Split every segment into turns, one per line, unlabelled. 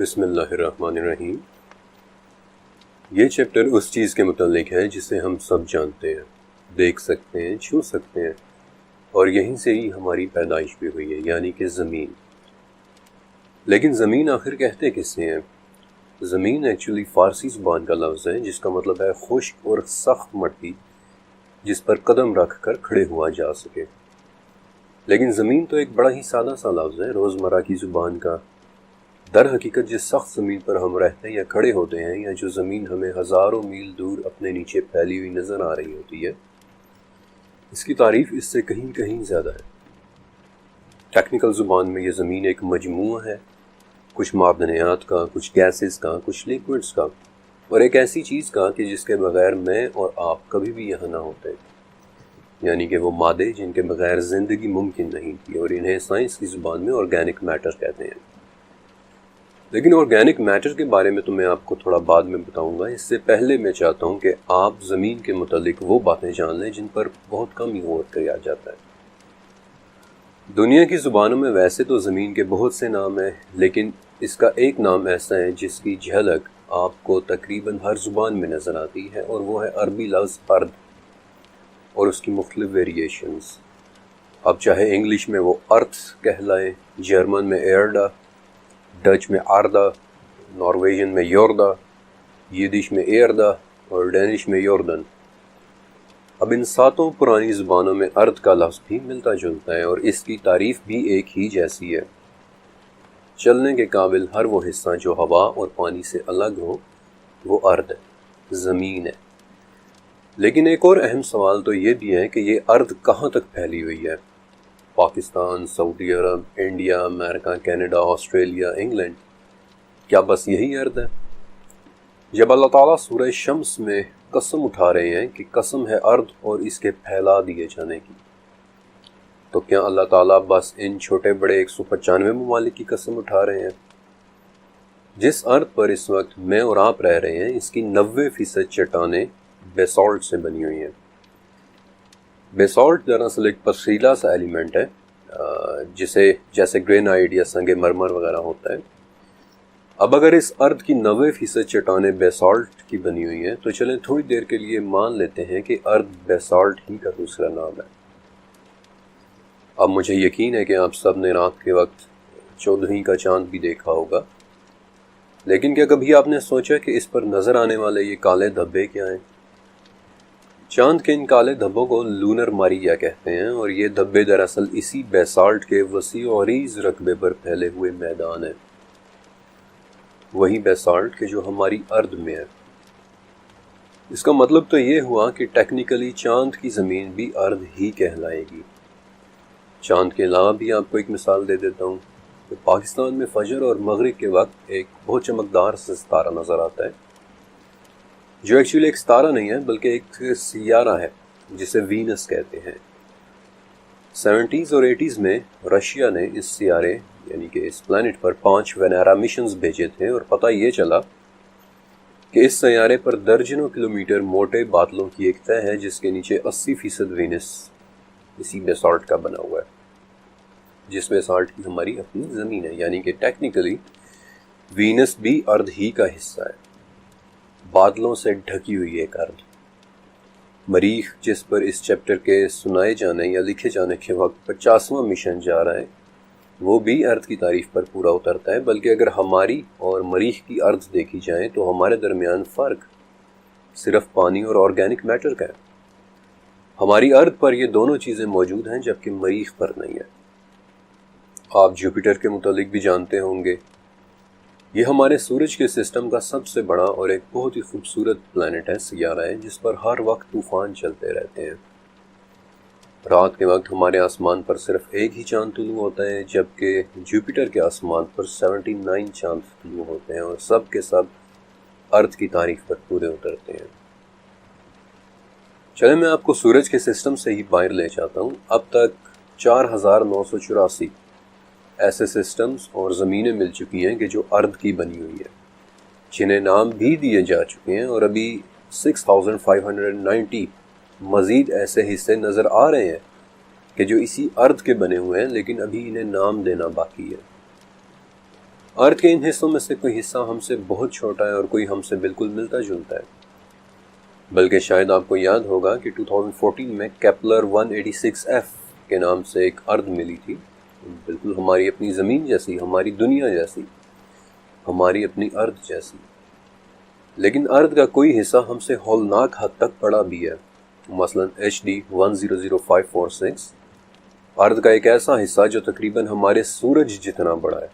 بسم اللہ الرحمن الرحیم۔ یہ چیپٹر اس چیز کے متعلق ہے جسے ہم سب جانتے ہیں، دیکھ سکتے ہیں، چھو سکتے ہیں، اور یہیں سے ہی ہماری پیدائش بھی ہوئی ہے، یعنی کہ زمین۔ لیکن زمین آخر کہتے کسے ہیں؟ زمین ایکچولی فارسی زبان کا لفظ ہے جس کا مطلب ہے خشک اور سخت مٹی جس پر قدم رکھ کر کھڑے ہوا جا سکے۔ لیکن زمین تو ایک بڑا ہی سادہ سا لفظ ہے روزمرہ کی زبان کا۔ در حقیقت جس سخت زمین پر ہم رہتے ہیں یا کھڑے ہوتے ہیں، یا جو زمین ہمیں ہزاروں میل دور اپنے نیچے پھیلی ہوئی نظر آ رہی ہوتی ہے، اس کی تعریف اس سے کہیں کہیں زیادہ ہے۔ ٹیکنیکل زبان میں یہ زمین ایک مجموعہ ہے، کچھ معدنیات کا، کچھ گیسز کا، کچھ لیکوڈز کا، اور ایک ایسی چیز کا کہ جس کے بغیر میں اور آپ کبھی بھی یہاں نہ ہوتے، یعنی کہ وہ مادے جن کے بغیر زندگی ممکن نہیں تھی، اور انہیں سائنس کی زبان میں آرگینک میٹر کہتے ہیں۔ لیکن آرگینک میٹر کے بارے میں تو میں آپ کو تھوڑا بعد میں بتاؤں گا۔ اس سے پہلے میں چاہتا ہوں کہ آپ زمین کے متعلق وہ باتیں جان لیں جن پر بہت کم ہی غور کیا جاتا ہے۔ دنیا کی زبانوں میں ویسے تو زمین کے بہت سے نام ہیں، لیکن اس کا ایک نام ایسا ہے جس کی جھلک آپ کو تقریباً ہر زبان میں نظر آتی ہے، اور وہ ہے عربی لفظ ارض اور اس کی مختلف ویریشنز۔ اب چاہے انگلش میں وہ ارتھ کہلائیں، جرمن میں ایرڈا، ڈچ میں آردہ، نارویجن میں یوردہ، یدش میں ایردا اور ڈینش میں یوردن۔ اب ان ساتوں پرانی زبانوں میں ارض کا لفظ بھی ملتا جلتا ہے، اور اس کی تعریف بھی ایک ہی جیسی ہے۔ چلنے کے قابل ہر وہ حصہ جو ہوا اور پانی سے الگ ہو وہ ارض ہے، زمین ہے۔ لیکن ایک اور اہم سوال تو یہ بھی ہے کہ یہ ارض کہاں تک پھیلی ہوئی ہے؟ پاکستان، سعودی عرب، انڈیا، امریکہ، کینیڈا، آسٹریلیا، انگلینڈ، کیا بس یہی ارض ہے؟ جب اللہ تعالیٰ سورہ شمس میں قسم اٹھا رہے ہیں کہ قسم ہے ارض اور اس کے پھیلا دیے جانے کی، تو کیا اللہ تعالیٰ بس ان چھوٹے بڑے 195 ممالک کی قسم اٹھا رہے ہیں؟ جس ارض پر اس وقت میں اور آپ رہ رہے ہیں، اس کی 90% چٹانیں بیسالٹ سے بنی ہوئی ہیں۔ بیسالٹ دراصل ایک پتھریلا سا ایلیمنٹ ہے، جیسے گرینائٹ یا سنگ مرمر وغیرہ ہوتا ہے۔ اب اگر اس ارض کی 90% چٹانیں بیسالٹ کی بنی ہوئی ہیں، تو چلیں تھوڑی دیر کے لیے مان لیتے ہیں کہ ارض بیسالٹ ہی کا دوسرا نام ہے۔ اب مجھے یقین ہے کہ آپ سب نے رات کے وقت 14ویں کا چاند بھی دیکھا ہوگا، لیکن کیا کبھی آپ نے سوچا کہ اس پر نظر آنے والے یہ کالے دھبے کیا ہیں؟ چاند کے ان کالے دھبوں کو لونر ماریا کہتے ہیں، اور یہ دھبے دراصل اسی بیسالٹ کے وسیع و عریض رقبے پر پھیلے ہوئے میدان ہیں، وہی بیسالٹ کے جو ہماری ارض میں ہے۔ اس کا مطلب تو یہ ہوا کہ ٹیکنیکلی چاند کی زمین بھی ارض ہی کہلائے گی۔ چاند کے علاوہ بھی آپ کو ایک مثال دے دیتا ہوں کہ پاکستان میں فجر اور مغرب کے وقت ایک بہت چمکدار سے ستارہ نظر آتا ہے، جو ایکچولی ایک ستارہ نہیں ہے بلکہ ایک سیارہ ہے جسے وینس کہتے ہیں۔ 70s اور 80s میں رشیا نے اس سیارے یعنی کہ اس پلانٹ پر 5 وینارا مشنز بھیجے تھے، اور پتہ یہ چلا کہ اس سیارے پر درجنوں کلومیٹر موٹے بادلوں کی ایک تہہ ہے جس کے نیچے 80% وینس اسی بیسالٹ کا بنا ہوا ہے، جس بیسالٹ کی ہماری اپنی زمین ہے، یعنی کہ ٹیکنیکلی وینس بھی ارض ہی کا حصہ ہے، بادلوں سے ڈھکی ہوئی ایک ارض۔ مریخ جس پر اس چیپٹر کے سنائے جانے یا لکھے جانے کے وقت 50واں مشن جا رہا ہے، وہ بھی ارض کی تعریف پر پورا اترتا ہے، بلکہ اگر ہماری اور مریخ کی ارض دیکھی جائیں تو ہمارے درمیان فرق صرف پانی اور آرگینک میٹر کا ہے۔ ہماری ارض پر یہ دونوں چیزیں موجود ہیں جبکہ مریخ پر نہیں ہے۔ آپ جوپیٹر کے متعلق بھی جانتے ہوں گے، یہ ہمارے سورج کے سسٹم کا سب سے بڑا اور ایک بہت ہی خوبصورت پلانٹ ہے، سیارہ ہے، جس پر ہر وقت طوفان چلتے رہتے ہیں۔ رات کے وقت ہمارے آسمان پر صرف ایک ہی چاند طلوع ہوتا ہے، جبکہ جوپیٹر کے آسمان پر 79 چاند طلوع ہوتے ہیں، اور سب کے سب ارض کی تاریخ پر پورے اترتے ہیں۔ چلیں میں آپ کو سورج کے سسٹم سے ہی باہر لے جاتا ہوں۔ اب تک 4984 ایسے سسٹمز اور زمینیں مل چکی ہیں کہ جو ارض کی بنی ہوئی ہیں، جنہیں نام بھی دیے جا چکے ہیں، اور ابھی 6590 مزید ایسے حصے نظر آ رہے ہیں کہ جو اسی ارض کے بنے ہوئے ہیں، لیکن ابھی انہیں نام دینا باقی ہے۔ ارتھ کے ان حصوں میں سے کوئی حصہ ہم سے بہت چھوٹا ہے اور کوئی ہم سے بالکل ملتا جلتا ہے، بلکہ شاید آپ کو یاد ہوگا کہ 2014 میں کیپلر 186F کے نام سے ایک ارتھ ملی تھی، بالکل ہماری اپنی زمین جیسی، ہماری دنیا جیسی، ہماری اپنی ارتھ جیسی، لیکن ارتھ کا کوئی حصہ ہم سے ہولناک حد تک بڑا بھی ہے۔ مثلا HD 100546 ارتھ کا ایک ایسا حصہ جو تقریباً ہمارے سورج جتنا بڑا ہے۔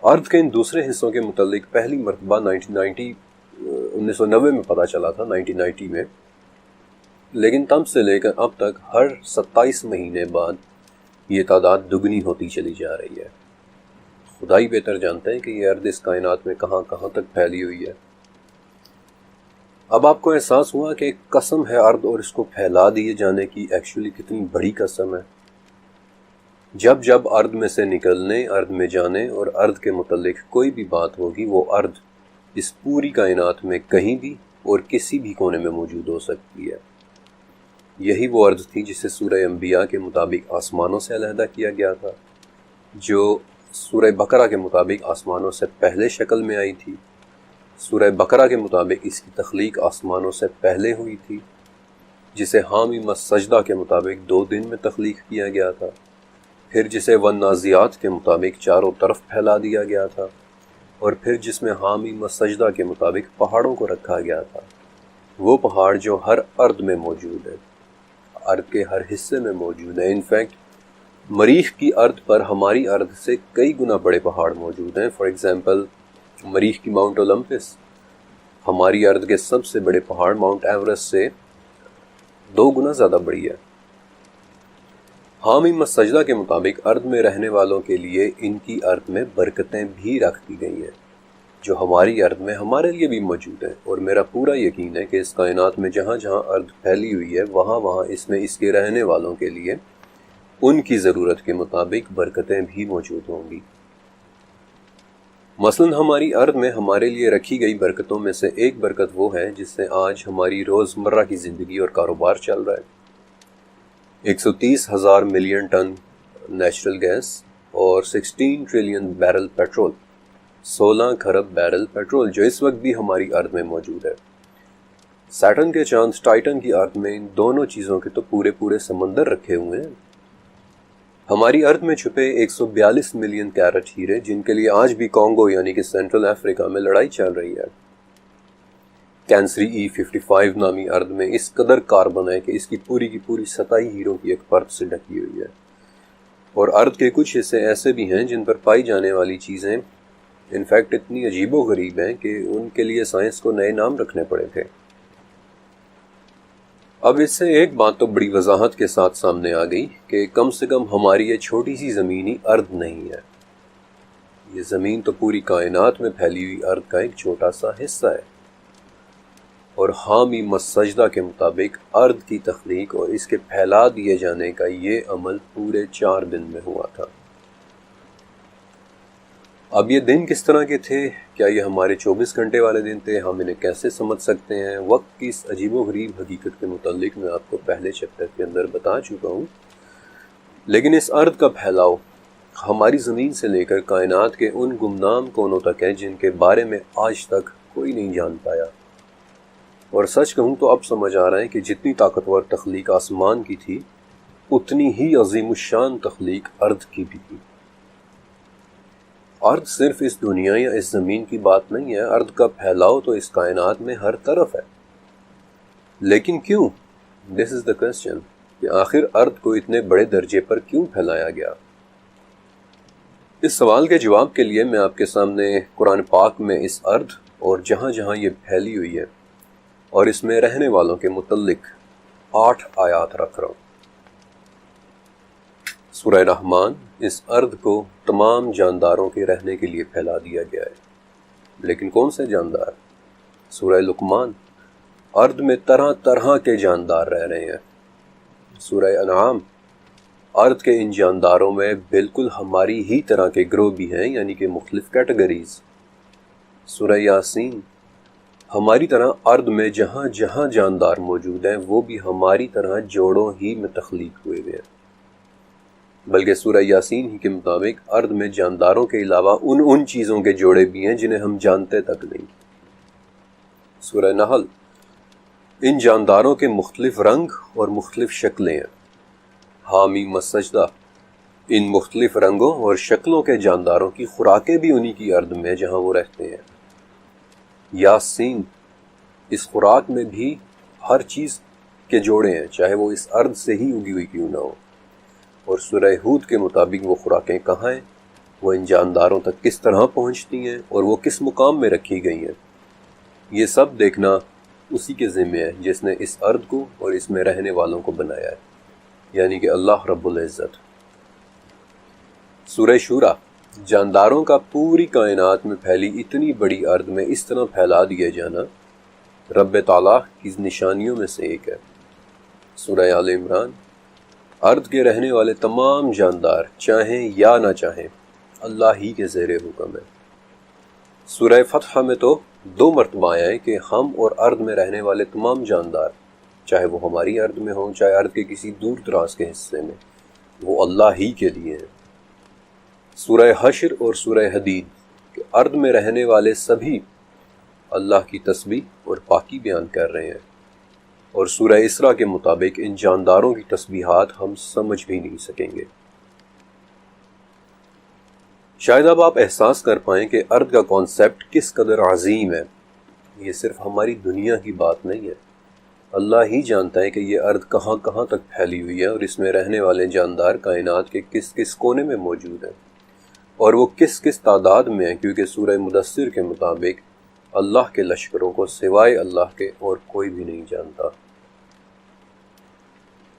ارتھ کے ان دوسرے حصوں کے متعلق پہلی مرتبہ 1990 میں پتہ چلا تھا، 1990 میں، لیکن تب سے لے کر اب تک ہر 27 مہینے بعد یہ تعداد دگنی ہوتی چلی جا رہی ہے۔ خدا ہی بہتر جانتے ہیں کہ یہ ارتھ اس کائنات میں کہاں کہاں تک پھیلی ہوئی ہے۔ اب آپ کو احساس ہوا کہ ایک قسم ہے ارتھ اور اس کو پھیلا دیے جانے کی ایکچولی کتنی بڑی قسم ہے۔ جب جب ارتھ میں سے نکلنے، ارتھ میں جانے اور ارتھ کے متعلق کوئی بھی بات ہوگی، وہ ارتھ اس پوری کائنات میں کہیں بھی اور کسی بھی کونے میں موجود ہو سکتی ہے۔ یہی وہ ارتھ تھی جسے سورہ انبیاء کے مطابق آسمانوں سے علیحدہ کیا گیا تھا، جو سورہ بقرہ کے مطابق آسمانوں سے پہلے شکل میں آئی تھی، سورہ بقرہ کے مطابق اس کی تخلیق آسمانوں سے پہلے ہوئی تھی، جسے حامیم السجدہ کے مطابق 2 دن میں تخلیق کیا گیا تھا، پھر جسے والنازعات کے مطابق چاروں طرف پھیلا دیا گیا تھا، اور پھر جس میں حامیم السجدہ کے مطابق پہاڑوں کو رکھا گیا تھا، وہ پہاڑ جو ہر ارض میں موجود ہے، ارض کے ہر حصے میں موجود ہے۔ انفیکٹ مریخ کی ارض پر ہماری ارض سے کئی گنا بڑے پہاڑ موجود ہیں۔ فار ایگزامپل مریخ کی ماؤنٹ اولمپس ہماری ارض کے سب سے بڑے پہاڑ ماؤنٹ ایورسٹ سے 2 گنا زیادہ بڑی ہے۔ حامیم السجدہ کے مطابق ارض میں رہنے والوں کے لیے ان کی ارض میں برکتیں بھی رکھ دی گئی ہیں، جو ہماری ارض میں ہمارے لیے بھی موجود ہیں، اور میرا پورا یقین ہے کہ اس کائنات میں جہاں جہاں ارض پھیلی ہوئی ہے، وہاں وہاں اس میں اس کے رہنے والوں کے لیے ان کی ضرورت کے مطابق برکتیں بھی موجود ہوں گی۔ مثلا ہماری ارض میں ہمارے لیے رکھی گئی برکتوں میں سے ایک برکت وہ ہے جس سے آج ہماری روزمرہ کی زندگی اور کاروبار چل رہا ہے۔ 130,000 ملین ٹن نیچرل گیس اور 16 ٹریلین بیرل پیٹرول، 16 کھرب بیرل پیٹرول، جو اس وقت بھی ہماری ارض میں موجود ہے۔ سیٹرن کے چاند ٹائٹن کی ارض میں ان دونوں چیزوں کے تو پورے پورے سمندر رکھے ہوئے ہیں۔ ہماری ارض میں چھپے 142 ملین کیرٹ ہیرے، جن کے لیے آج بھی کانگو یعنی کہ سینٹرل افریقہ میں لڑائی چل رہی ہے۔ کینسری E55 نامی ارض میں اس قدر کاربن ہے کہ اس کی پوری سطح ہیروں کی ایک پرت سے ڈھکی ہوئی ہے، اور ارض کے کچھ حصے ایسے بھی ہیں جن پر پائی جانے والی چیزیں انفیکٹ اتنی عجیب و غریب ہیں کہ ان کے لیے سائنس کو نئے نام رکھنے پڑے تھے۔ اب اس سے ایک بات تو بڑی وضاحت کے ساتھ سامنے آ گئی کہ کم سے کم ہماری یہ چھوٹی سی زمین ہی ارض نہیں ہے، یہ زمین تو پوری کائنات میں پھیلی ہوئی ارض کا ایک چھوٹا سا حصہ ہے، اور حامیم السجدہ کے مطابق ارض کی تخلیق اور اس کے پھیلا دیے جانے کا یہ عمل پورے 4 دن میں ہوا تھا۔ اب یہ دن کس طرح کے تھے؟ کیا یہ ہمارے 24 گھنٹے والے دن تھے؟ ہم انہیں کیسے سمجھ سکتے ہیں؟ وقت کی اس عجیب و غریب حقیقت کے متعلق میں آپ کو پہلے چیپٹر کے اندر بتا چکا ہوں، لیکن اس ارض کا پھیلاؤ ہماری زمین سے لے کر کائنات کے ان گمنام کونوں تک ہے جن کے بارے میں آج تک کوئی نہیں جان پایا۔ اور سچ کہوں تو اب سمجھ آ رہا ہے کہ جتنی طاقتور تخلیق آسمان کی تھی، اتنی ہی عظیم الشان تخلیق ارض کی بھی تھی۔ ارض صرف اس دنیا یا اس زمین کی بات نہیں ہے، ارض کا پھیلاؤ تو اس کائنات میں ہر طرف ہے۔ لیکن کیوں؟ دس از دا کوسچن، کہ آخر ارض کو اتنے بڑے درجے پر کیوں پھیلایا گیا؟ اس سوال کے جواب کے لیے میں آپ کے سامنے قرآن پاک میں اس ارض اور جہاں جہاں یہ پھیلی ہوئی ہے اور اس میں رہنے والوں کے متعلق 8 آیات رکھ رہا ہوں۔ سورہ رحمان، اس ارض کو تمام جانداروں کے رہنے کے لیے پھیلا دیا گیا ہے، لیکن کون سے جاندار؟ سورہ لقمان، ارض میں طرح طرح کے جاندار رہ رہے ہیں۔ سورہ انعام، ارض کے ان جانداروں میں بالکل ہماری ہی طرح کے گروہ بھی ہیں، یعنی کہ مختلف کیٹیگریز۔ سورہ یاسین، ہماری طرح ارض میں جہاں جہاں جاندار موجود ہیں وہ بھی ہماری طرح جوڑوں ہی میں تخلیق ہوئے ہیں۔ بلکہ سورہ یاسین ہی کے مطابق ارض میں جانداروں کے علاوہ ان چیزوں کے جوڑے بھی ہیں جنہیں ہم جانتے تک نہیں۔ سورہ نحل ان جانداروں کے مختلف رنگ اور مختلف شکلیں ہیں۔ حامیم السجدہ ان مختلف رنگوں اور شکلوں کے جانداروں کی خوراکیں بھی انہی کی ارض میں جہاں وہ رہتے ہیں۔ یاسین اس خوراک میں بھی ہر چیز کے جوڑے ہیں، چاہے وہ اس ارض سے ہی اگی ہوئی کیوں نہ ہو۔ اور سورہ ہود کے مطابق وہ خوراکیں کہاں ہیں، وہ ان جانداروں تک کس طرح پہنچتی ہیں اور وہ کس مقام میں رکھی گئی ہیں، یہ سب دیکھنا اسی کے ذمہ ہے جس نے اس ارض کو اور اس میں رہنے والوں کو بنایا ہے، یعنی کہ اللہ رب العزت۔ سورہ شورا جانداروں کا پوری کائنات میں پھیلی اتنی بڑی ارض میں اس طرح پھیلا دیا جانا رب تعالیٰ کی نشانیوں میں سے ایک ہے۔ سورہ آل عمران ارض کے رہنے والے تمام جاندار چاہیں یا نہ چاہیں اللہ ہی کے زیر حکم ہے۔ سورہ فتح میں تو 2 مرتبہ آیا ہے کہ ہم اور ارض میں رہنے والے تمام جاندار، چاہے وہ ہماری ارض میں ہوں چاہے ارض کے کسی دور دراز کے حصے میں، وہ اللہ ہی کے لیے ہیں۔ سورہ حشر اور سورہ حدید کہ ارض میں رہنے والے سبھی اللہ کی تسبیح اور پاکی بیان کر رہے ہیں، اور سورہ اسراء کے مطابق ان جانداروں کی تسبیحات ہم سمجھ بھی نہیں سکیں گے۔ شاید اب آپ احساس کر پائیں کہ ارض کا کانسیپٹ کس قدر عظیم ہے۔ یہ صرف ہماری دنیا کی بات نہیں ہے، اللہ ہی جانتا ہے کہ یہ ارض کہاں کہاں تک پھیلی ہوئی ہے اور اس میں رہنے والے جاندار کائنات کے کس کس کونے میں موجود ہیں، اور وہ کس کس تعداد میں ہیں، کیونکہ سورہ مدثر کے مطابق اللہ کے لشکروں کو سوائے اللہ کے اور کوئی بھی نہیں جانتا۔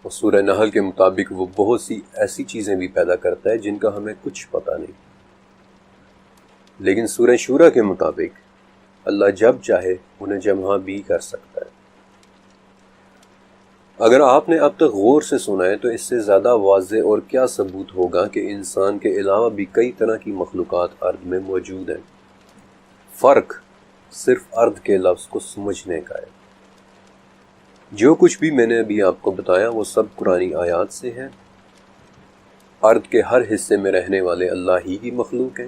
اور سورہ نحل کے مطابق وہ بہت سی ایسی چیزیں بھی پیدا کرتا ہے جن کا ہمیں کچھ پتہ نہیں، لیکن سورہ شورا کے مطابق اللہ جب چاہے انہیں جمع بھی کر سکتا ہے۔ اگر آپ نے اب تک غور سے سنا ہے تو اس سے زیادہ واضح اور کیا ثبوت ہوگا کہ انسان کے علاوہ بھی کئی طرح کی مخلوقات ارض میں موجود ہیں۔ فرق صرف ارض کے لفظ کو سمجھنے کا ہے۔ جو کچھ بھی میں نے ابھی آپ کو بتایا وہ سب قرآنی آیات سے ہے۔ ارض کے ہر حصے میں رہنے والے اللہ ہی کی مخلوق ہیں،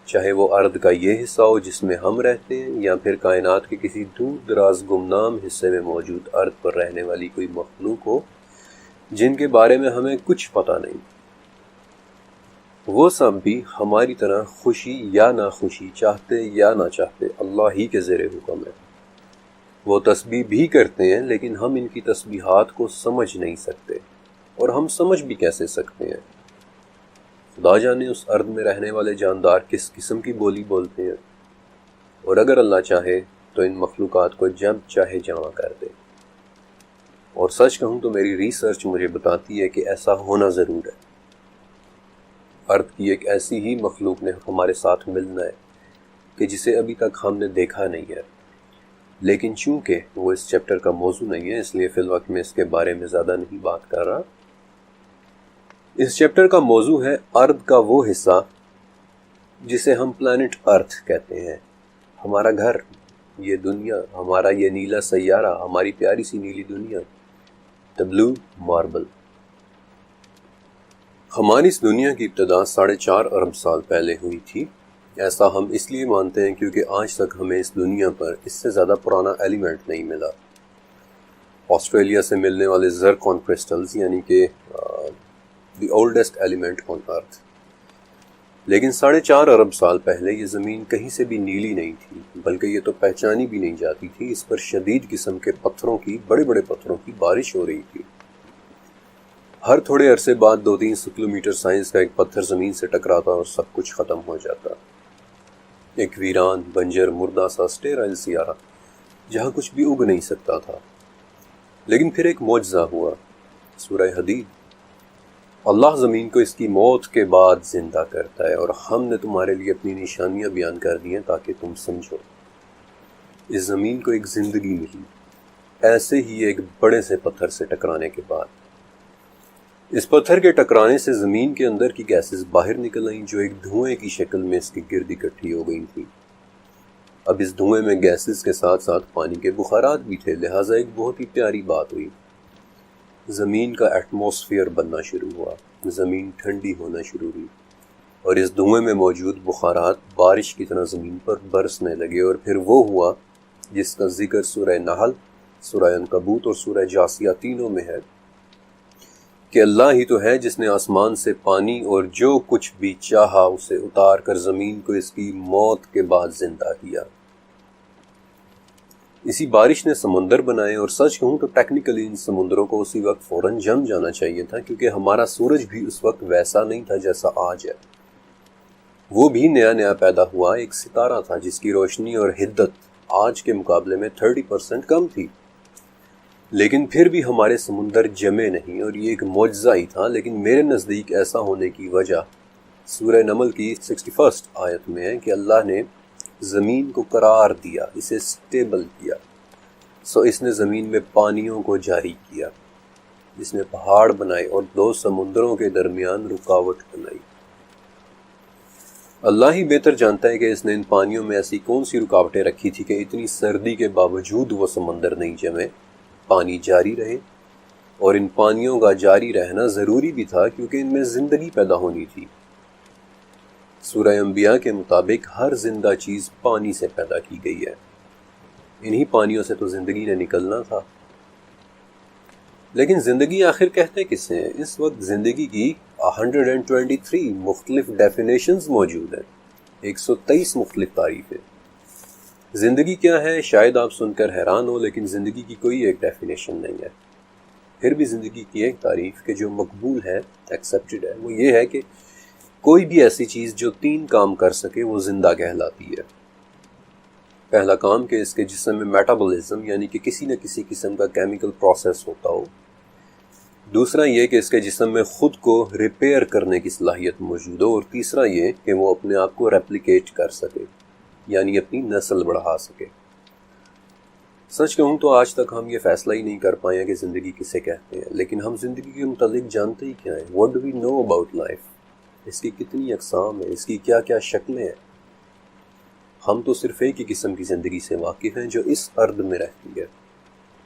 چاہے وہ ارض کا یہ حصہ ہو جس میں ہم رہتے ہیں، یا پھر کائنات کے کسی دور دراز گمنام حصے میں موجود ارض پر رہنے والی کوئی مخلوق ہو جن کے بارے میں ہمیں کچھ پتہ نہیں۔ وہ سب بھی ہماری طرح خوشی یا ناخوشی، چاہتے یا نہ چاہتے اللہ ہی کے زیر حکم ہے۔ وہ تسبیح بھی کرتے ہیں لیکن ہم ان کی تسبیحات کو سمجھ نہیں سکتے، اور ہم سمجھ بھی کیسے سکتے ہیں؟ خدا جانے اس ارض میں رہنے والے جاندار کس قسم کی بولی بولتے ہیں، اور اگر اللہ چاہے تو ان مخلوقات کو جب چاہے جمع کر دے۔ اور سچ کہوں تو میری ریسرچ مجھے بتاتی ہے کہ ایسا ہونا ضرور ہے۔ ارض کی ایک ایسی ہی مخلوق نے ہمارے ساتھ ملنا ہے کہ جسے ابھی تک ہم نے دیکھا نہیں ہے، لیکن چونکہ وہ اس چیپٹر کا موضوع نہیں ہے اس لیے فی الوقت میں اس کے بارے میں زیادہ نہیں بات کر رہا۔ اس چیپٹر کا موضوع ہے ارض کا وہ حصہ جسے ہم پلانٹ ارتھ کہتے ہیں، ہمارا گھر، یہ دنیا، ہمارا یہ نیلا سیارہ، ہماری پیاری سی نیلی دنیا، the blue marble۔ ہماری اس دنیا کی ابتدا 4.5 ارب سال پہلے ہوئی تھی۔ ایسا ہم اس لیے مانتے ہیں کیونکہ آج تک ہمیں اس دنیا پر اس سے زیادہ پرانا ایلیمنٹ نہیں ملا۔ آسٹریلیا سے ملنے والے زرکون کرسٹلز یعنی کہ دی اولڈسٹ ایلیمنٹ آن ارتھ، لیکن 4.5 ارب سال پہلے یہ زمین کہیں سے بھی نیلی نہیں تھی، بلکہ یہ تو پہچانی بھی نہیں جاتی تھی۔ اس پر شدید قسم کے پتھروں کی، بڑے بڑے پتھروں کی بارش ہو رہی تھی۔ ہر تھوڑے عرصے بعد 2-3 کلومیٹر سائز کا ایک پتھر زمین سے ٹکراتا اور سب کچھ ختم ہو جاتا۔ ایک ویران، بنجر، مردہ سا اسٹیرائل سیارہ جہاں کچھ بھی اگ نہیں سکتا تھا۔ لیکن پھر ایک معجزہ ہوا۔ سورہ حدید، اللہ زمین کو اس کی موت کے بعد زندہ کرتا ہے، اور ہم نے تمہارے لیے اپنی نشانیاں بیان کر دی ہیں تاکہ تم سمجھو۔ اس زمین کو ایک زندگی ملی، ایسے ہی ایک بڑے سے پتھر سے ٹکرانے کے بعد۔ اس پتھر کے ٹکرانے سے زمین کے اندر کی گیسز باہر نکل آئیں جو ایک دھوئیں کی شکل میں اس کے گرد اکٹھی ہو گئی تھی۔ اب اس دھوئیں میں گیسز کے ساتھ ساتھ پانی کے بخارات بھی تھے، لہٰذا ایک بہت ہی پیاری بات ہوئی۔ زمین کا ایٹماسفیئر بننا شروع ہوا، زمین ٹھنڈی ہونا شروع ہوئی، اور اس دھوئیں میں موجود بخارات بارش کی طرح زمین پر برسنے لگے، اور پھر وہ ہوا جس کا ذکر سورہ نحل، سورہ عنکبوت اور سورہ جاثیہ تینوں میں ہے، کہ اللہ ہی تو ہے جس نے آسمان سے پانی اور جو کچھ بھی چاہا اسے اتار کر زمین کو اس کی موت کے بعد زندہ کیا۔ اسی بارش نے سمندر بنائے، اور سچ کہوں تو ٹیکنیکلی ان سمندروں کو اسی وقت فوراً جم جانا چاہیے تھا، کیونکہ ہمارا سورج بھی اس وقت ویسا نہیں تھا جیسا آج ہے۔ وہ بھی نیا پیدا ہوا ایک ستارہ تھا جس کی روشنی اور حدت آج کے مقابلے میں 30% کم تھی، لیکن پھر بھی ہمارے سمندر جمے نہیں، اور یہ ایک معجزہ ہی تھا۔ لیکن میرے نزدیک ایسا ہونے کی وجہ سورہ نمل کی 61 آیت میں ہے کہ اللہ نے زمین کو قرار دیا، اسے سٹیبل کیا، اس نے زمین میں پانیوں کو جاری کیا، اس نے پہاڑ بنائے اور دو سمندروں کے درمیان رکاوٹ بنائی۔ اللہ ہی بہتر جانتا ہے کہ اس نے ان پانیوں میں ایسی کون سی رکاوٹیں رکھی تھی کہ اتنی سردی کے باوجود وہ سمندر نہیں جمے، پانی جاری رہے، اور ان پانیوں کا جاری رہنا ضروری بھی تھا کیونکہ ان میں زندگی پیدا ہونی تھی۔ سورہ انبیاء کے مطابق ہر زندہ چیز پانی سے پیدا کی گئی ہے، انہی پانیوں سے تو زندگی نے نکلنا تھا۔ لیکن زندگی آخر کہتے کس سے ہیں؟ اس وقت زندگی کی 123 مختلف ڈیفینیشنز موجود ہیں، 123 مختلف تعریفیں۔ زندگی کیا ہے شاید آپ سن کر حیران ہو، لیکن زندگی کی کوئی ایک ڈیفینیشن نہیں ہے۔ پھر بھی زندگی کی ایک تعریف کہ جو مقبول ہے، ایکسیپٹڈ ہے، وہ یہ ہے کہ کوئی بھی ایسی چیز جو 3 کام کر سکے وہ زندہ کہلاتی ہے۔ پہلا کام کہ اس کے جسم میں میٹابولزم یعنی کہ کسی نہ کسی قسم کا کیمیکل پروسیس ہوتا ہو۔ دوسرا یہ کہ اس کے جسم میں خود کو ریپیئر کرنے کی صلاحیت موجود ہو، اور تیسرا یہ کہ وہ اپنے آپ کو ریپلیکیٹ کر سکے، یعنی اپنی نسل بڑھا سکے۔ سچ کہوں تو آج تک ہم یہ فیصلہ ہی نہیں کر پائے ہیں کہ زندگی کسے کہتے ہیں، لیکن ہم زندگی کے متعلق جانتے ہی کیا ہیں؟ What do we know about life؟ اس کی کتنی اقسام ہیں، اس کی کیا کیا شکلیں ہیں؟ ہم تو صرف ایک ہی قسم کی زندگی سے واقف ہیں جو اس ارض میں رہتی ہے،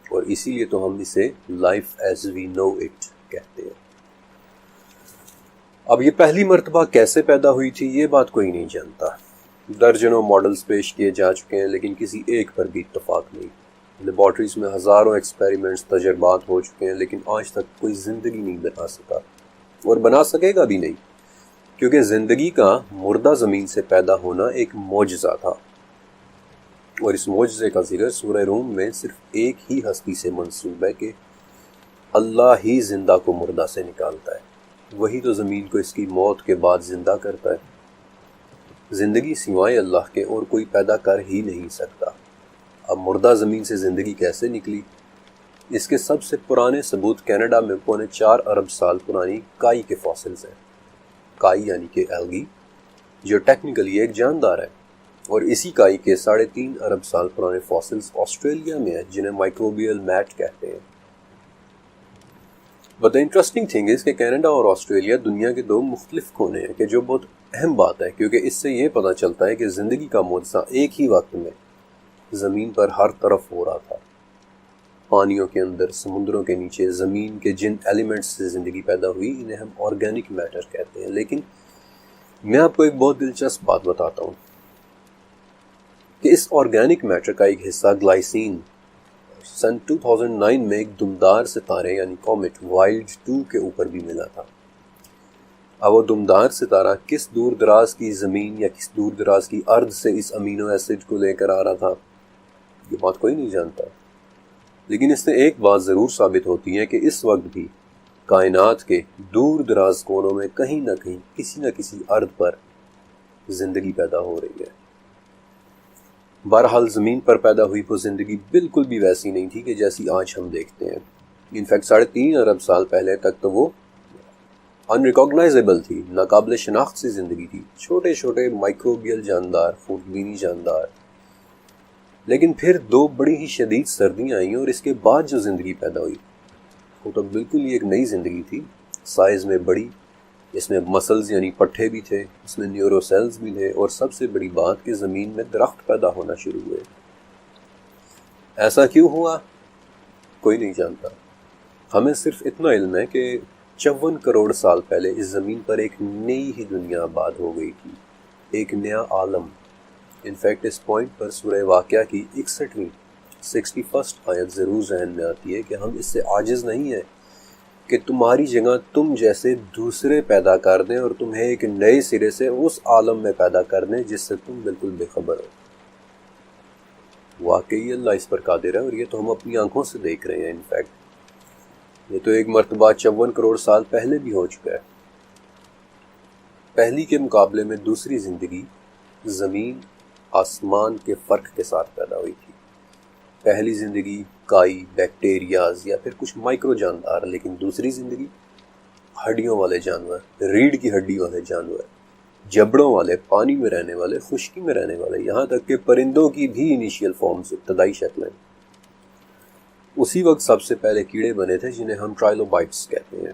اور اسی لیے تو ہم اسے life as we know it کہتے ہیں۔ اب یہ پہلی مرتبہ کیسے پیدا ہوئی تھی یہ بات کوئی نہیں جانتا۔ درجنوں ماڈلز پیش کیے جا چکے ہیں، لیکن کسی ایک پر بھی اتفاق نہیں۔ لیبارٹریز میں ہزاروں ایکسپیریمنٹس، تجربات ہو چکے ہیں، لیکن آج تک کوئی زندگی نہیں بنا سکا، اور بنا سکے گا بھی نہیں، کیونکہ زندگی کا مردہ زمین سے پیدا ہونا ایک معجزہ تھا، اور اس معجزے کا ذکر سورہ روم میں صرف ایک ہی ہستی سے منسوب ہے کہ اللہ ہی زندہ کو مردہ سے نکالتا ہے، وہی تو زمین کو اس کی موت کے بعد زندہ کرتا ہے۔ زندگی سوائے اللہ کے اور کوئی پیدا کر ہی نہیں سکتا۔ اب مردہ زمین سے زندگی کیسے نکلی؟ اس کے سب سے پرانے ثبوت کینیڈا میں 4.25 ارب سال پرانی کائی کے فاسلز ہیں۔ کائی یعنی کہ ایلگی، جو ٹیکنیکلی ایک جاندار ہے، اور اسی کائی کے 3.5 ارب سال پرانے فاسلز آسٹریلیا میں ہیں جنہیں مائکروبیل میٹ کہتے ہیں۔ But the interesting thing is کہ کینیڈا اور آسٹریلیا دنیا کے 2 مختلف کونے ہیں، کہ جو بہت اہم بات ہے، کیونکہ اس سے یہ پتہ چلتا ہے کہ زندگی کا معجزہ ایک ہی وقت میں زمین پر ہر طرف ہو رہا تھا۔ پانیوں کے اندر، سمندروں کے نیچے، زمین کے جن ایلیمنٹس سے زندگی پیدا ہوئی انہیں ہم آرگینک میٹر کہتے ہیں۔ لیکن میں آپ کو ایک بہت دلچسپ بات بتاتا ہوں کہ اس آرگینک میٹر کا ایک حصہ گلائسین سن 2009 میں ایک دمدار ستارے یعنی کومیٹ وائلڈ 2 کے اوپر بھی ملا تھا۔ اب وہ دمدار ستارہ کس دور دراز کی زمین یا کس دور دراز کی ارض سے اس امینو ایسڈ کو لے کر آ رہا تھا یہ بات کوئی نہیں جانتا، لیکن اس سے ایک بات ضرور ثابت ہوتی ہے کہ اس وقت بھی کائنات کے دور دراز کونوں میں کہیں نہ کہیں کسی نہ کسی ارض پر زندگی پیدا ہو رہی ہے۔ بہرحال زمین پر پیدا ہوئی وہ زندگی بالکل بھی ویسی نہیں تھی کہ جیسی آج ہم دیکھتے ہیں۔ انفیکٹ 3.5 ارب سال پہلے تک تو وہ انریکاگنائزیبل تھی، ناقابل شناخت سی زندگی تھی، چھوٹے چھوٹے مائکروبیل جاندار، خوردبینی جاندار۔ لیکن پھر 2 بڑی ہی شدید سردیاں آئیں، اور اس کے بعد جو زندگی پیدا ہوئی وہ تو بالکل ہی ایک نئی زندگی تھی، سائز میں بڑی، اس میں مسلز یعنی پٹھے بھی تھے، اس میں نیورو سیلز بھی تھے، اور سب سے بڑی بات کہ زمین میں درخت پیدا ہونا شروع ہوئے۔ ایسا کیوں ہوا کوئی نہیں جانتا، ہمیں صرف اتنا علم ہے کہ 54 کروڑ سال پہلے اس زمین پر ایک نئی ہی دنیا آباد ہو گئی تھی، ایک نیا عالم۔ انفیکٹ اس پوائنٹ پر سورہ واقعہ کی 61 آیت ضرور ذہن میں آتی ہے کہ ہم اس سے عاجز نہیں ہیں کہ تمہاری جگہ تم جیسے دوسرے پیدا کر دیں اور تمہیں ایک نئے سرے سے اس عالم میں پیدا کر دیں جس سے تم بالکل بے خبر ہو۔ واقعی اللہ اس پر قادر ہے، اور یہ تو ہم اپنی آنکھوں سے دیکھ رہے ہیں۔ انفیکٹ یہ تو ایک مرتبہ 54 کروڑ سال پہلے بھی ہو چکا ہے۔ پہلی کے مقابلے میں دوسری زندگی زمین آسمان کے فرق کے ساتھ پیدا ہوئی تھی۔ پہلی زندگی کائی، بیکٹیریاز یا پھر کچھ مائکرو جاندار، لیکن دوسری زندگی ہڈیوں والے جانور، ریڑھ کی ہڈی والے جانور، جبڑوں والے، پانی میں رہنے والے، خشکی میں رہنے والے، یہاں تک کہ پرندوں کی بھی انیشیل فارمز، ابتدائی شکلیں۔ اسی وقت سب سے پہلے کیڑے بنے تھے جنہیں ہم ٹرائلوبائٹس کہتے ہیں۔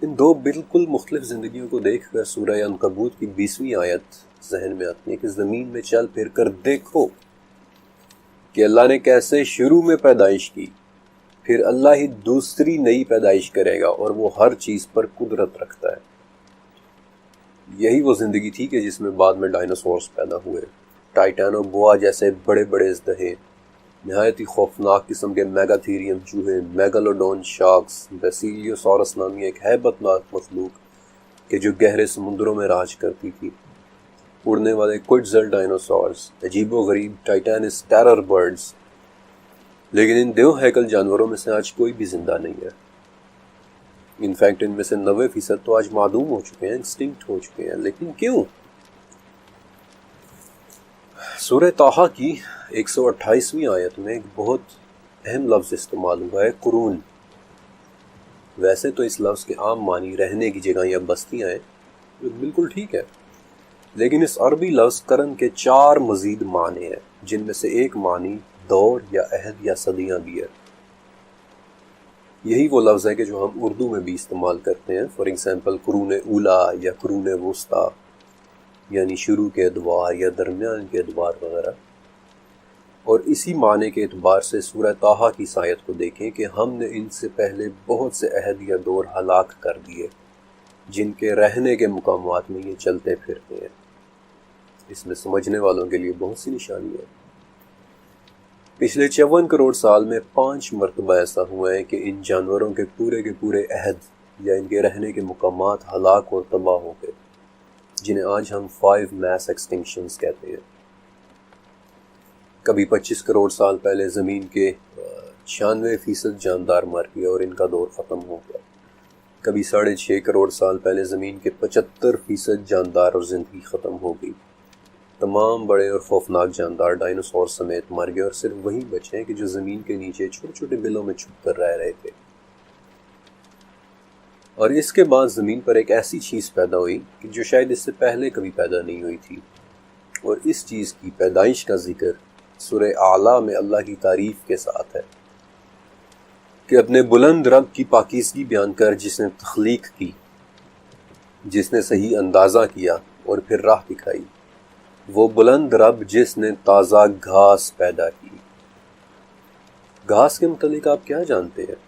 ان دو بالکل مختلف زندگیوں کو دیکھ کر سورہ عنکبوت کی 20ویں آیت ذہن میں آتی ہے کہ زمین میں چل پھر کر دیکھو کہ اللہ نے کیسے شروع میں پیدائش کی، پھر اللہ ہی دوسری نئی پیدائش کرے گا، اور وہ ہر چیز پر قدرت رکھتا ہے۔ یہی وہ زندگی تھی کہ جس میں بعد میں ڈائناسورز پیدا ہوئے، ٹائٹانو بوا جیسے بڑے بڑے اژدہے، نہایت ہی خوفناک قسم کے میگاتھیریم چوہے، میگالوڈون شارکس، بیسیلیوسورس نامی ایک ہیبت ناک مخلوق کہ جو گہرے سمندروں میں راج کرتی تھی، اڑنے والے کوئٹزل ڈائناسورز، عجیب و غریب ٹائٹانس ٹیرر برڈز۔ لیکن ان دیو ہیکل جانوروں میں سے آج کوئی بھی زندہ نہیں ہے۔ انفیکٹ ان میں سے 90% تو آج معدوم ہو چکے ہیں، ایکسٹنکٹ ہو چکے ہیں۔ لیکن کیوں؟ سورہ طٰہٰ کی 128ویں آیت میں ایک بہت اہم لفظ استعمال ہوا ہے، قرون۔ ویسے تو اس لفظ کے عام معنی رہنے کی جگہ یا بستیاں ہیں، جو بالکل ٹھیک ہے، لیکن اس عربی لفظ قرن کے 4 مزید معنی ہیں، جن میں سے ایک معنی دور یا عہد یا صدیاں بھی ہے۔ یہی وہ لفظ ہے کہ جو ہم اردو میں بھی استعمال کرتے ہیں، فار ایگزامپل قرون اولا یا قرون وسطیٰ، یعنی شروع کے ادوار یا درمیان کے ادوار وغیرہ۔ اور اسی معنی کے اعتبار سے سورہ طٰہٰ کی اس آیت کو دیکھیں کہ ہم نے ان سے پہلے بہت سے عہد یا دور ہلاک کر دیے جن کے رہنے کے مقامات میں یہ چلتے پھرتے ہیں۔ اس میں سمجھنے والوں کے لیے بہت سی نشانی ہے۔ پچھلے 54 کروڑ سال میں 5 مرتبہ ایسا ہوا ہے کہ ان جانوروں کے پورے عہد یا ان کے رہنے کے مقامات ہلاک اور تباہ ہو گئے، جنہیں آج ہم 5 میس ایکسٹنکشنز کہتے ہیں۔ کبھی 25 کروڑ سال پہلے زمین کے 96% جاندار مر گئے اور ان کا دور ختم ہو گیا۔ کبھی 6.5 کروڑ سال پہلے زمین کے 75% جاندار اور زندگی ختم ہو گئی۔ تمام بڑے اور خوفناک جاندار ڈائناسور سمیت مر گئے، اور صرف وہی بچے ہیں کہ جو زمین کے نیچے چھوٹے چھوٹے بلوں میں چھپ کر رہ رہے تھے۔ اور اس کے بعد زمین پر ایک ایسی چیز پیدا ہوئی کہ جو شاید اس سے پہلے کبھی پیدا نہیں ہوئی تھی، اور اس چیز کی پیدائش کا ذکر سورہ اعلیٰ میں اللہ کی تعریف کے ساتھ ہے کہ اپنے بلند رب کی پاکیزگی بیان کر، جس نے تخلیق کی، جس نے صحیح اندازہ کیا اور پھر راہ دکھائی، وہ بلند رب جس نے تازہ گھاس پیدا کی۔ گھاس کے متعلق آپ کیا جانتے ہیں؟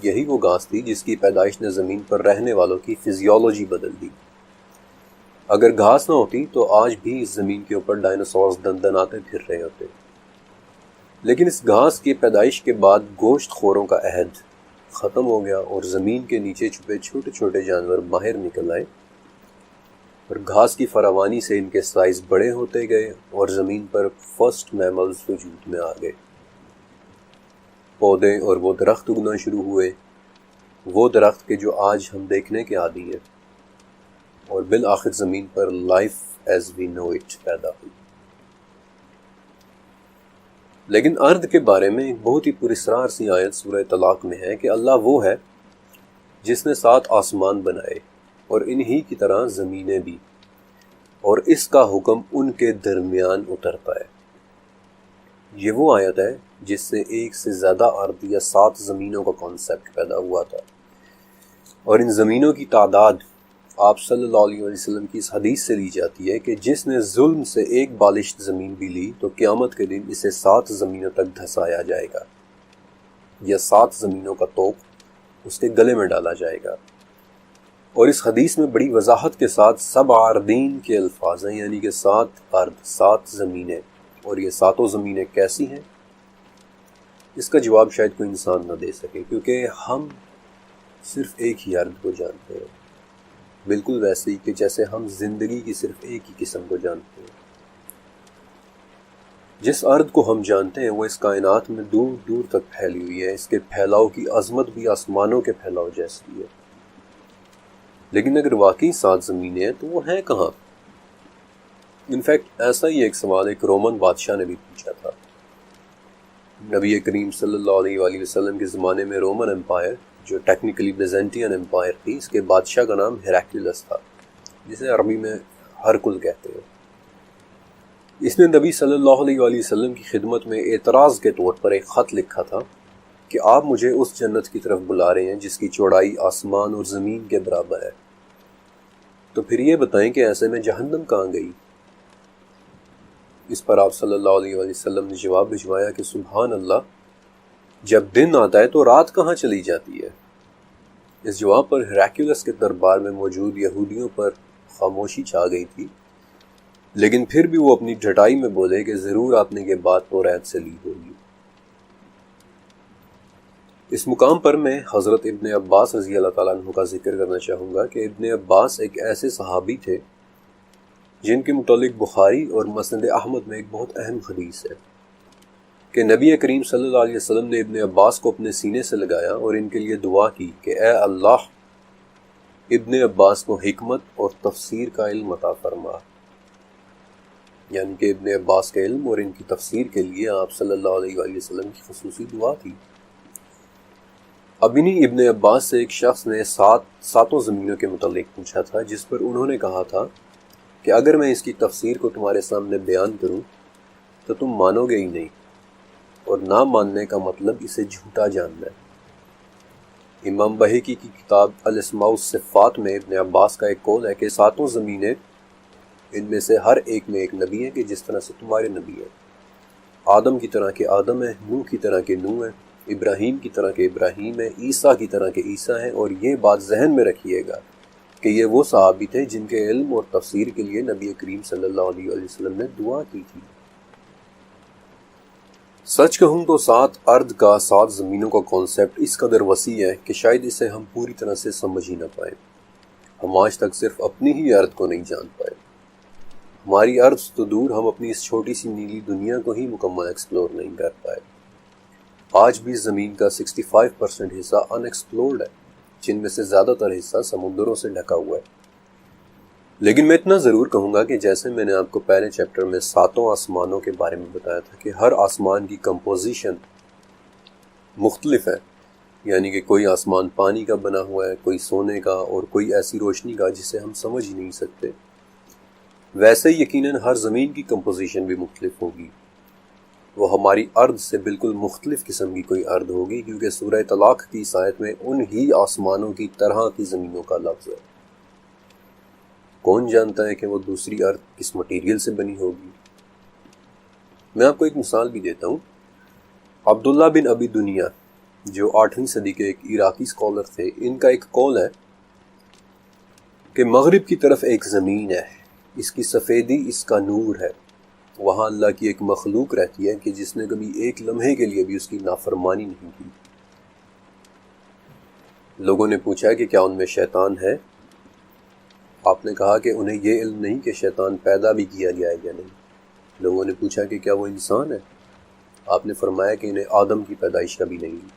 یہی وہ گھاس تھی جس کی پیدائش نے زمین پر رہنے والوں کی فزیولوجی بدل دی۔ اگر گھاس نہ ہوتی تو آج بھی اس زمین کے اوپر ڈائناسورز دندناتے پھر رہے ہوتے۔ لیکن اس گھاس کی پیدائش کے بعد گوشت خوروں کا عہد ختم ہو گیا، اور زمین کے نیچے چھپے چھوٹے چھوٹے جانور باہر نکل آئے، اور گھاس کی فراوانی سے ان کے سائز بڑے ہوتے گئے، اور زمین پر فرسٹ میملز وجود میں آ گئے۔ پودے اور وہ درخت اگنا شروع ہوئے، وہ درخت کے جو آج ہم دیکھنے کے عادی ہیں، اور بالآخر زمین پر life as we know it پیدا ہوئی۔ لیکن ارد کے بارے میں ایک بہت ہی پراسرار سی آیت سورہ طلاق میں ہے کہ اللہ وہ ہے جس نے 7 آسمان بنائے اور انہی کی طرح زمینیں بھی، اور اس کا حکم ان کے درمیان اترتا ہے۔ یہ وہ آیت ہے جس سے ایک سے زیادہ ارد یا 7 زمینوں کا کانسیپٹ پیدا ہوا تھا، اور ان زمینوں کی تعداد آپ صلی اللہ علیہ وسلم کی اس حدیث سے لی جاتی ہے کہ جس نے ظلم سے ایک بالشت زمین بھی لی تو قیامت کے دن اسے 7 زمینوں تک دھسایا جائے گا۔ یا 7 زمینوں کا طوق اس کے گلے میں ڈالا جائے گا۔ اور اس حدیث میں بڑی وضاحت کے ساتھ 7 اراضین کے الفاظ ہیں، یعنی کہ 7 ارض، 7 زمینیں۔ اور یہ 7 زمینیں کیسی ہیں؟ اس کا جواب شاید کوئی انسان نہ دے سکے، کیونکہ ہم صرف ایک ہی ارض کو جانتے ہیں، بالکل ویسے ہی کہ جیسے ہم زندگی کی صرف ایک ہی قسم کو جانتے ہیں۔ جس ارض کو ہم جانتے ہیں وہ اس کائنات میں دور دور تک پھیلی ہوئی ہے، اس کے پھیلاؤ کی عظمت بھی آسمانوں کے پھیلاؤ جیسی ہے۔ لیکن اگر واقعی 7 زمینیں ہیں تو وہ ہیں کہاں؟ انفیکٹ ایسا ہی ایک سوال ایک رومن بادشاہ نے بھی پوچھا تھا۔ نبی کریم صلی اللہ علیہ وآلہ وسلم کے زمانے میں رومن امپائر، جو ٹیکنیکلی بیزنٹین امپائر تھی، اس کے بادشاہ کا نام ہیراکلیوس تھا، جسے عربی میں ہرکل کہتے ہیں۔ اس نے نبی صلی اللہ علیہ وآلہ وسلم کی خدمت میں اعتراض کے طور پر ایک خط لکھا تھا کہ آپ مجھے اس جنت کی طرف بلا رہے ہیں جس کی چوڑائی آسمان اور زمین کے برابر ہے، تو پھر یہ بتائیں کہ ایسے میں جہنم کہاں گئی؟ اس پر آپ صلی اللہ علیہ وآلہ وسلم نے جواب بھجوایا کہ سبحان اللہ، جب دن آتا ہے تو رات کہاں چلی جاتی ہے؟ اس جواب پر ہیراکلیوس کے دربار میں موجود یہودیوں پر خاموشی چھا گئی تھی، لیکن پھر بھی وہ اپنی ڈھٹائی میں بولے کہ ضرور آپ نے یہ بات توریت سے لی ہوگی۔ اس مقام پر میں حضرت ابن عباس رضی اللہ تعالیٰ عنہ کا ذکر کرنا چاہوں گا کہ ابن عباس ایک ایسے صحابی تھے جن کے متعلق بخاری اور مسند احمد میں ایک بہت اہم حدیث ہے کہ نبی کریم صلی اللہ علیہ وسلم نے ابن عباس کو اپنے سینے سے لگایا اور ان کے لیے دعا کی کہ اے اللہ، ابن عباس کو حکمت اور تفسیر کا علم عطا فرما، یعنی کہ ابن عباس کے علم اور ان کی تفسیر کے لیے آپ صلی اللہ علیہ وآلہ وسلم کی خصوصی دعا تھی۔ اب انہی ابن عباس سے ایک شخص نے 7 زمینوں کے متعلق پوچھا تھا، جس پر انہوں نے کہا تھا کہ اگر میں اس کی تفسیر کو تمہارے سامنے بیان کروں تو تم مانو گے ہی نہیں، اور نہ ماننے کا مطلب اسے جھوٹا جاننا ہے۔ امام بہقی کی کتاب الاسماء والصفات میں ابن عباس کا ایک قول ہے کہ 7 زمینیں، ان میں سے ہر ایک میں ایک نبی ہے کہ جس طرح سے تمہارے نبی ہیں، آدم کی طرح کے آدم ہیں، نوح کی طرح کے نوح ہیں، ابراہیم کی طرح کے ابراہیم ہیں، عیسیٰ کی طرح کے عیسیٰ ہیں۔ اور یہ بات ذہن میں رکھیے گا کہ یہ وہ صحابی تھے جن کے علم اور تفسیر کے لیے نبی کریم صلی اللہ علیہ وآلہ وسلم نے دعا کی تھی۔ سچ کہوں تو 7 ارض کا 7 زمینوں کا کانسیپٹ اس قدر وسیع ہے کہ شاید اسے ہم پوری طرح سے سمجھ ہی نہ پائیں۔ ہم آج تک صرف اپنی ہی ارض کو نہیں جان پائے۔ ہماری ارض تو دور، ہم اپنی اس چھوٹی سی نیلی دنیا کو ہی مکمل ایکسپلور نہیں کر پائے۔ آج بھی زمین کا 65% حصہ ان ایکسپلورڈ ہے، جن میں سے زیادہ تر حصہ سمندروں سے ڈھکا ہوا ہے۔ لیکن میں اتنا ضرور کہوں گا کہ جیسے میں نے آپ کو پہلے چیپٹر میں 7 آسمانوں کے بارے میں بتایا تھا کہ ہر آسمان کی کمپوزیشن مختلف ہے، یعنی کہ کوئی آسمان پانی کا بنا ہوا ہے، کوئی سونے کا، اور کوئی ایسی روشنی کا جسے ہم سمجھ ہی نہیں سکتے، ویسے ہی یقیناً ہر زمین کی کمپوزیشن بھی مختلف ہوگی۔ وہ ہماری ارض سے بالکل مختلف قسم کی کوئی ارض ہوگی، کیونکہ سورہ طلاق کی اس آیت میں ان ہی آسمانوں کی طرح کی زمینوں کا لفظ ہے۔ کون جانتا ہے کہ وہ دوسری ارض کس مٹیریل سے بنی ہوگی؟ میں آپ کو ایک مثال بھی دیتا ہوں۔ عبداللہ بن ابی دنیا، جو 8ویں صدی کے ایک عراقی اسکالر تھے، ان کا ایک قول ہے کہ مغرب کی طرف ایک زمین ہے، اس کی سفیدی اس کا نور ہے، وہاں اللہ کی ایک مخلوق رہتی ہے کہ جس نے کبھی ایک لمحے کے لیے بھی اس کی نافرمانی نہیں کی۔ لوگوں نے پوچھا کہ کیا ان میں شیطان ہے؟ آپ نے کہا کہ انہیں یہ علم نہیں کہ شیطان پیدا بھی کیا گیا ہے یا نہیں۔ لوگوں نے پوچھا کہ کیا وہ انسان ہے؟ آپ نے فرمایا کہ انہیں آدم کی پیدائش کبھی نہیں ہوئی۔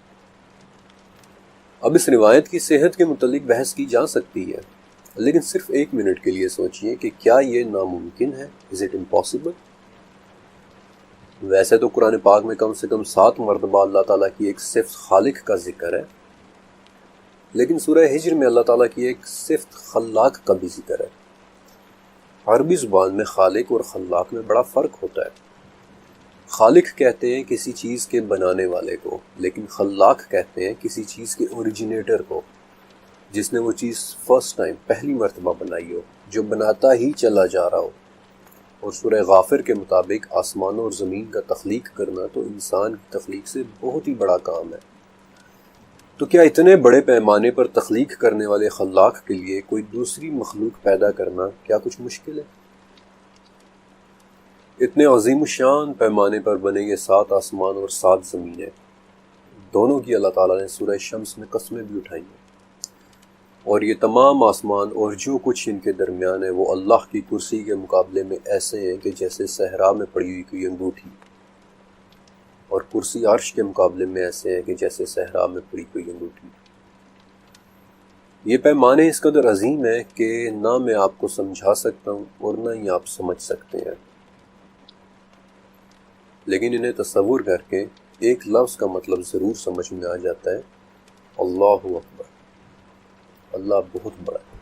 اب اس روایت کی صحت کے متعلق بحث کی جا سکتی ہے، لیکن صرف 1 منٹ کے لیے سوچئے کہ کیا یہ ناممکن ہے؟ Is it impossible؟ ویسے تو قرآن پاک میں کم سے کم 7 مرتبہ اللہ تعالیٰ کی ایک صفت خالق کا ذکر ہے، لیکن سورہ ہجر میں اللہ تعالیٰ کی ایک صفت خلاق کا بھی ذکر ہے۔ عربی زبان میں خالق اور خلاق میں بڑا فرق ہوتا ہے۔ خالق کہتے ہیں کسی چیز کے بنانے والے کو، لیکن خلاق کہتے ہیں کسی چیز کے اوریجنیٹر کو، جس نے وہ چیز فرسٹ ٹائم، پہلی مرتبہ بنائی ہو، جو بناتا ہی چلا جا رہا ہو۔ اور سورہ غافر کے مطابق آسمانوں اور زمین کا تخلیق کرنا تو انسان کی تخلیق سے بہت ہی بڑا کام ہے۔ تو کیا اتنے بڑے پیمانے پر تخلیق کرنے والے خلاق کے لیے کوئی دوسری مخلوق پیدا کرنا کیا کچھ مشکل ہے؟ اتنے عظیم الشان پیمانے پر بنے یہ 7 آسمان اور 7 زمینیں، دونوں کی اللہ تعالیٰ نے سورہ شمس میں قسمیں بھی اٹھائی ہیں، اور یہ تمام آسمان اور جو کچھ ان کے درمیان ہے وہ اللہ کی کرسی کے مقابلے میں ایسے ہیں کہ جیسے صحرا میں پڑی ہوئی کوئی انگوٹھی، اور کرسی عرش کے مقابلے میں ایسے ہیں کہ جیسے صحرا میں پڑی کوئی انگوٹھی۔ یہ پیمانے اس قدر عظیم ہیں کہ نہ میں آپ کو سمجھا سکتا ہوں اور نہ ہی آپ سمجھ سکتے ہیں، لیکن انہیں تصور کر کے ایک لفظ کا مطلب ضرور سمجھ میں آ جاتا ہے، اللہ اکبر، اللہ بہت بڑا ہے۔